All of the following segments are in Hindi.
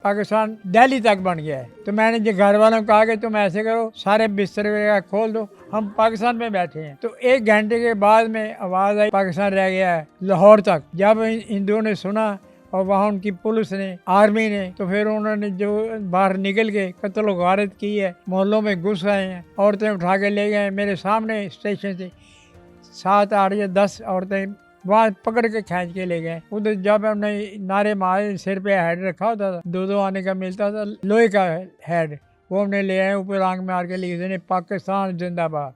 पाकिस्तान दिल्ली तक बन गया है। तो मैंने जो घर वालों को कहा कि तुम ऐसे करो, सारे बिस्तर वगैरह खोल दो, हम पाकिस्तान में बैठे हैं। तो 1 घंटे के बाद में आवाज़ आई पाकिस्तान रह गया है लाहौर तक। जब हिंदुओं ने सुना और वहाँ उनकी पुलिस ने, आर्मी ने, तो फिर उन्होंने जो बाहर निकल के कत्ल गारत की है, मोहल्लों में घुस आए हैं, औरतें उठा के ले गए। मेरे सामने स्टेशन से 7, 8 या 10 औरतें वहाँ पकड़ के खींच के ले गए। उधर जब हमने नारे मारे, सिर पे हेड रखा होता था, 2-2 आने का मिलता था, लोहे का हेड, वो हमने ले आए, ऊपर आंख मार के लिखे थे पाकिस्तान जिंदाबाद।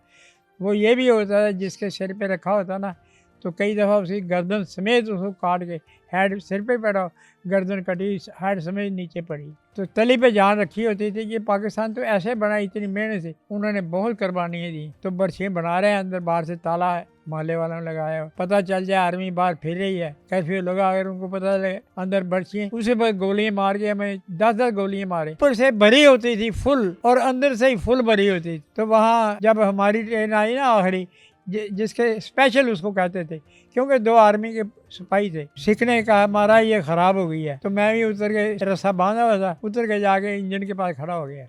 वो ये भी होता था जिसके सिर पे रखा होता ना, तो कई दफ़ा उसकी गर्दन समेत उसको काट के, हेड सिर पे पड़ा, गर्दन कटी, हेड समेत नीचे पड़ी। तो तली पे जान रखी होती थी कि पाकिस्तान तो ऐसे बना, इतनी मेहनत से उन्होंने बहुत कुर्बानियाँ दी। तो बर्छियाँ बना रहे हैं, अंदर बाहर से ताला है, मोहल्ले वालों ने लगाया, पता चल जाए आर्मी बाहर फिर रही है, कैसे लोग अगर उनको पता लगे अंदर बर्छियाँ, उसे पर गोलियां मार के हमें 10-10 गोलियां मारे। ऊपर से भरी होती थी फुल और अंदर से ही फुल भरी होती थी। तो वहाँ जब हमारी ट्रेन आई ना आखिरी, जिसके स्पेशल उसको कहते थे, क्योंकि 2 आर्मी के सिपाही थे, सिख ने कहा हमारा ये ख़राब हो गई है। तो मैं भी उतर के, रस्सा बांधा हुआ था, उतर के जाके इंजन के पास खड़ा हो गया।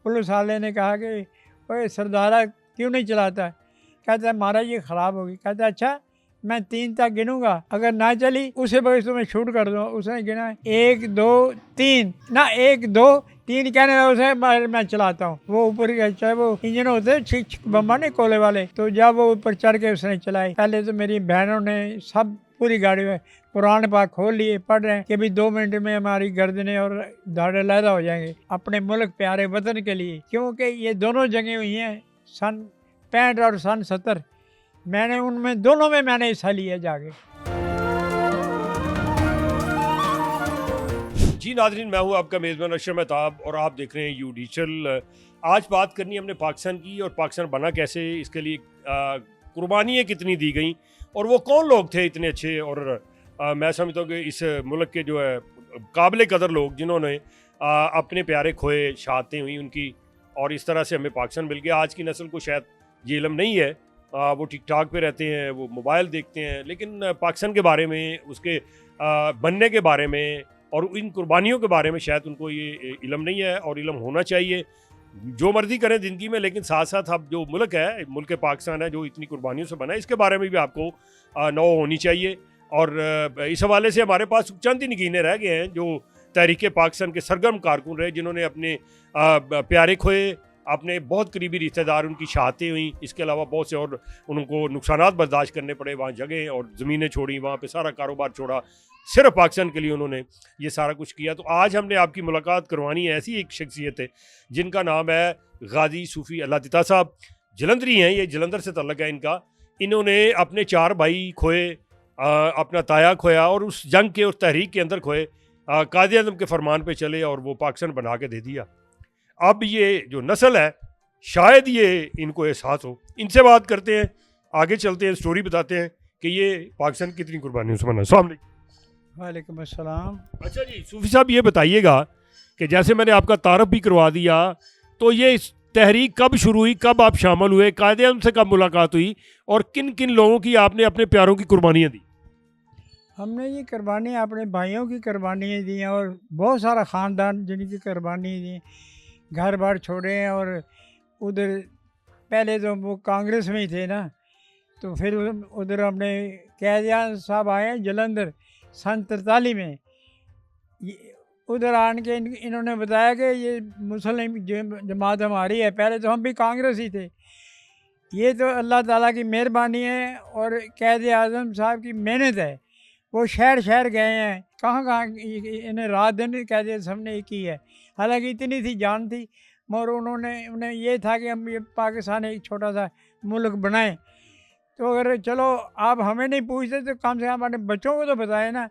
पुलिस वाले ने कहा कि ओए सरदारा क्यों नहीं चलाता? कहता है महाराज ये ख़राब होगी। कहता है अच्छा, मैं 3 तक गिनूंगा, अगर ना चली उसे बस तुम्हें शूट कर दो। उसने गिना 1 2 3 ना, 1 2 3 कहने लगा उसे, मैं चलाता हूँ। वो ऊपर चाहे वो इंजन होते छिक बम्बा नहीं कोले वाले, तो जब वो ऊपर चढ़ के उसने चलाई, पहले तो मेरी बहनों ने सब पूरी गाड़ी में कुरान पाक खोल लिए, पढ़ रहे हैं कि भाई 2 मिनट में हमारी गर्दनें और दाढ़े लैदा हो जाएंगे अपने मुल्क प्यारे वतन के लिए। क्योंकि ये दोनों जगह हुई हैं सन 65 और सन 70। मैंने उनमें दोनों में मैंने हिस्सा लिया जाके। जी नाज़रीन, मैं हूं आपका मेज़बान अशरफ मेहताब और आप देख रहे हैं यू डिजिटल। आज बात करनी है हमने पाकिस्तान की, और पाकिस्तान बना कैसे, इसके लिए कुर्बानियाँ कितनी दी गई और वो कौन लोग थे इतने अच्छे, और मैं समझता हूँ कि इस मुल्क के जो है काबिल कदर लोग जिन्होंने अपने प्यारे खोए, शहादतें हुई उनकी, और इस तरह से हमें पाकिस्तान मिल गया। आज की नस्ल को शायद ये इल्म नहीं है, वो टिक टाक पे रहते हैं, वो मोबाइल देखते हैं, लेकिन पाकिस्तान के बारे में, उसके बनने के बारे में और इन कुर्बानियों के बारे में शायद उनको ये इल्म नहीं है, और इल्म होना चाहिए। जो मर्जी करें ज़िंदगी में, लेकिन साथ साथ अब जो मुल्क है, मुल्क पाकिस्तान है, जो इतनी कुर्बानियों से बना है, इसके बारे में भी आपको नौ होनी चाहिए। और इस हवाले से हमारे पास चंद ही नगीने रह गए हैं जो तहरीक पाकिस्तान के सरगर्म कारकुन रहे, जिन्होंने अपने प्यारे खोए, अपने बहुत करीबी रिश्तेदार, उनकी शहादतें हुई, इसके अलावा बहुत से और उनको नुकसानात बर्दाश्त करने पड़े, वहाँ जगह और ज़मीनें छोड़ी, वहाँ पे सारा कारोबार छोड़ा, सिर्फ पाकिस्तान के लिए उन्होंने ये सारा कुछ किया। तो आज हमने आपकी मुलाकात करवानी है ऐसी एक शख्सियत है जिनका नाम है गाजी सूफ़ी अल्लाह साहब। जलंधरी हैं, ये जलंधर से तल्लक है इनका। इन्होंने अपने 4 भाई खोए, अपना ताया खोया, और उस जंग के और तहरीक के अंदर खोए, कायद आज़म के फरमान पे चले और वो पाकिस्तान बना के दे दिया। अब ये जो नस्ल है, शायद ये इनको एहसास हो। इनसे बात करते हैं, आगे चलते हैं, स्टोरी बताते हैं कि ये पाकिस्तान कितनी कुर्बानियों से बना। अस्सलाम वालेकुम। वालेकुम अस्सलाम। अच्छा जी सूफ़ी साहब, ये बताइएगा कि जैसे मैंने आपका तारफ़ भी करवा दिया, तो ये तहरीक कब शुरू हुई, कब आप शामिल हुए, कायदे आज़म से कब मुलाकात हुई, और किन किन लोगों की आपने अपने प्यारों की कुर्बानियाँ दी? हमने ये कुर्बानियाँ अपने भाइयों की कुर्बानियाँ दी हैं, और बहुत सारा ख़ानदान जिनकी कुर्बानियाँ दी, घर बार छोड़े हैं। और उधर पहले तो वो कांग्रेस में ही थे ना, तो फिर उधर हमने कैदियान साहब आए हैं जलंधर सन 43 में। उधर आन के इन्होंने बताया कि ये मुस्लिम जमात हमारी है। पहले तो हम भी कांग्रेस ही थे। ये तो अल्लाह ताला की मेहरबानी है और कैद आज़म साहब की मेहनत है। वो शहर शहर गए हैं, कहाँ कहाँ इन्हें रात दिन कैद हमने की है। हालांकि इतनी सी जान थी, मगर उन्हें ये था कि हम ये पाकिस्तान एक छोटा सा मुल्क बनाएं। तो अगर चलो आप हमें नहीं पूछते तो कम से कम अपने बच्चों को तो बताएं ना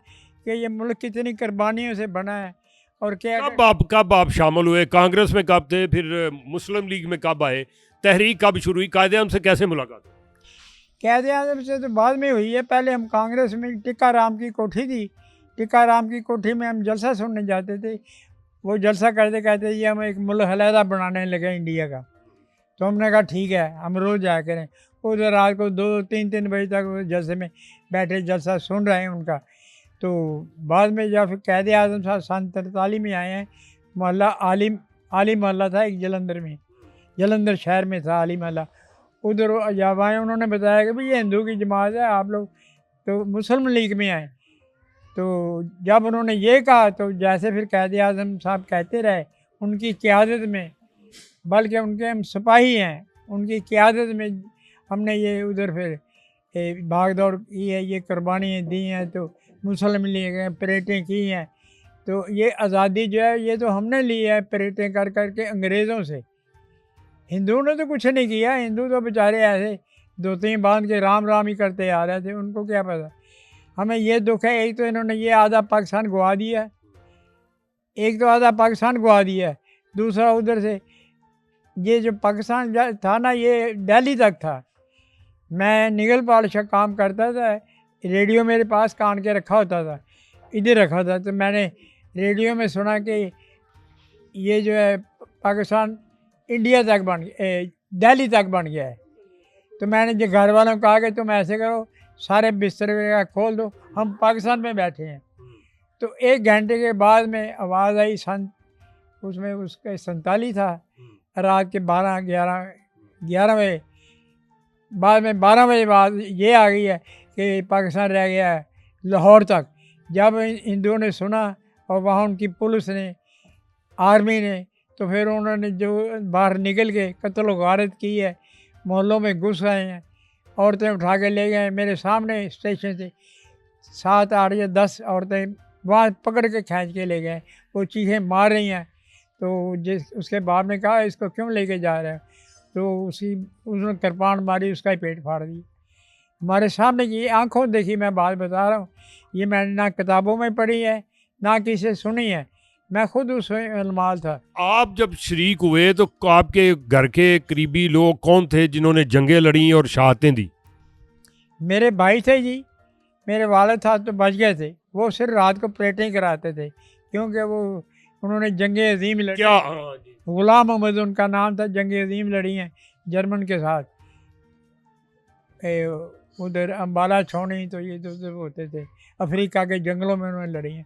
कि ये मुल्क कितनी कुर्बानियों से बना है। और क्या कब आप शामिल हुए, कांग्रेस में कब थे, फिर मुस्लिम लीग में कब आए, तहरीक कब शुरू हुई, कायदे आज़म से कैसे मुलाकात हुई? कैद आज़म से तो बाद में हुई है। पहले हम कांग्रेस में, टिक्का राम की कोठी थी, टिक्का राम की कोठी में हम जलसा सुनने जाते थे। वो जलसा करते कहते ये हम एक मुल्क अलहदा बनाने लगे इंडिया का। तो हमने कहा ठीक है, हम रोज़ जाया करें। उधर रात को 2-3 बजे तक जलसे में बैठे, जलसा सुन रहे हैं उनका। तो बाद में जब फिर कैद आज़म साहब सन 43 में आए हैं, मोहल्ला आली मोहल्ला था एक जलंधर में, जलंधर शहर में था आली मोहल्ला। उधर जब आए उन्होंने बताया कि भाई ये हिंदू की जमात है, आप लोग तो मुस्लिम लीग में आए। तो जब उन्होंने ये कहा तो जैसे फिर कैद आज़म साहब कहते रहे उनकी क़यादत में, बल्कि उनके हम सिपाही हैं, उनकी क़यादत में हमने ये उधर फिर भाग दौड़ की है, ये कुर्बानियाँ दी हैं, तो मुस्लिम लीग हैं, परेडें की हैं। तो ये आज़ादी जो है ये तो हमने ली है परेडें कर कर के अंग्रेज़ों से। हिंदुओं ने तो कुछ नहीं किया, हिंदू तो बेचारे ऐसे धोती बांध के राम राम ही करते आ रहे थे, उनको क्या पता। हमें ये दुख है, एक तो इन्होंने ये आधा पाकिस्तान गवा दिया है, एक तो आधा पाकिस्तान गवा दिया है, दूसरा उधर से ये जो पाकिस्तान था ना ये दिल्ली तक था। मैं निगल पॉलिश का काम करता था, रेडियो मेरे पास कान के रखा होता था, इधर रखा था। तो मैंने रेडियो में सुना कि ये जो है पाकिस्तान इंडिया तक बन गया, दिल्ली तक बन गया है। तो मैंने जो घर वालों को कहा कि तुम ऐसे करो, सारे बिस्तर वगैरह खोल दो, हम पाकिस्तान में बैठे हैं। तो 1 घंटे के बाद में आवाज़ आई, उसमें उसके 47 था, रात के 11 बजे। बाद में 12 बजे बाद ये आ गई है कि पाकिस्तान रह गया है लाहौर तक। जब हिंदुओं ने सुना और वहाँ उनकी पुलिस ने, आर्मी ने, तो फिर उन्होंने जो बाहर निकल के कत्ल गारत की है, मोहल्लों में घुस गए हैं, औरतें उठा के ले गए। मेरे सामने स्टेशन से 7, 8 या 10 औरतें वहाँ पकड़ के खींच के ले गए, वो चीखें मार रही हैं। तो उसके बाप ने कहा इसको क्यों लेके जा रहे हो, तो उसने कृपाण मारी, उसका ही पेट फाड़ दी हमारे सामने की आंखों देखी। मैं बात बता रहा हूँ, ये मैंने ना किताबों में पढ़ी है ना किसी से सुनी है, मैं खुद उसमें इल्माल था। आप जब शरीक हुए तो आपके घर के करीबी लोग कौन थे जिन्होंने जंगें लड़ी और शहादतें दी? मेरे भाई थे जी, मेरे वालिद साहब तो बच गए थे, वो सिर्फ रात को परेडें कराते थे, क्योंकि वो उन्होंने जंगे अजीम लड़ी। क्या? गुलाम अहमद उनका नाम था, जंगे अजीम लड़ी हैं जर्मन के साथ। उधर अम्बाला छावनी, तो ये तो उधर होते थे, अफ्रीका के जंगलों में उन्होंने लड़ी हैं।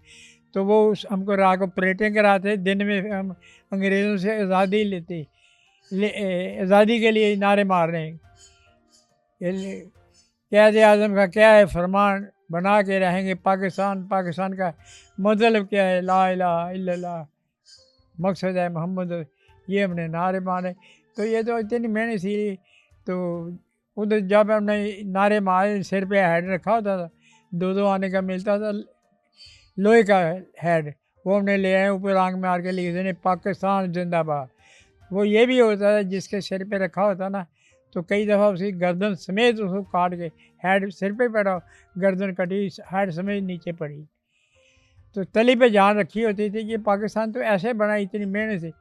तो वो हमको रात को परेडें कराते, दिन में हम अंग्रेज़ों से आज़ादी आज़ादी के लिए नारे मार रहे हैं। कैद आज़म का क्या है फरमान, बना के रहेंगे पाकिस्तान, पाकिस्तान का मतलब क्या है, ला इलाहा इल्लल्लाह, मकसद है मोहम्मद, ये हमने नारे मारे। तो ये तो इतनी मेहनत थी। तो उधर जब हमने नारे मारे, सिर पे हेड रखा होता था, 2 आने का मिलता था, लोहे का हेड, वो हमने ले आए, ऊपर आंख मार के लिख देने पाकिस्तान जिंदाबाद। वो ये भी होता था जिसके सिर पे रखा होता ना, तो कई दफ़ा उसकी गर्दन समेत उसको काट के, हेड सिर पे पड़ा, गर्दन कटी, हेड समेत नीचे पड़ी। तो तली पे जान रखी होती थी कि पाकिस्तान तो ऐसे बना, इतनी मेहनत से।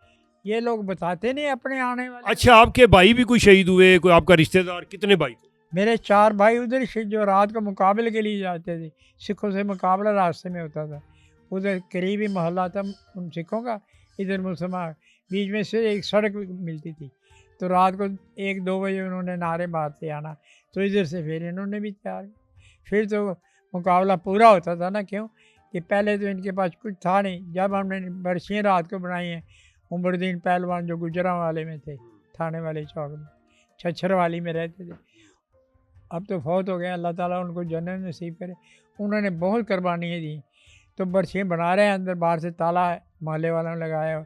ये लोग बताते नहीं अपने आने वाले। अच्छा, आपके भाई भी कोई शहीद हुए, कोई आपका रिश्तेदार? कितने भाई थे? मेरे 4 भाई उधर जो रात को मुकाबले के लिए जाते थे, सिखों से मुकाबला रास्ते में होता था, उधर करीबी मोहल्ला था उन सिखों का, इधर मुसलमान, बीच में से एक सड़क मिलती थी। तो रात को 1-2 बजे उन्होंने नारे मारते आना, तो इधर से फिर इन्होंने भी तैयार, फिर तो मुकाबला पूरा होता था ना। क्यों कि पहले तो इनके पास कुछ था नहीं। जब हमने बरसियाँ रात को बनाई हैं, उमरदीन पहलवान जो गुजरांवाले में थे, थाने वाले चौक में, छछर वाली में रहते थे, अब तो फौत हो गए, अल्लाह ताला उनको जन्नत नसीब करे। उन्होंने बहुत कुर्बानियाँ दी। तो बरसियाँ बना रहे हैं, अंदर बाहर से ताला मोहल्ले वालों ने लगाया।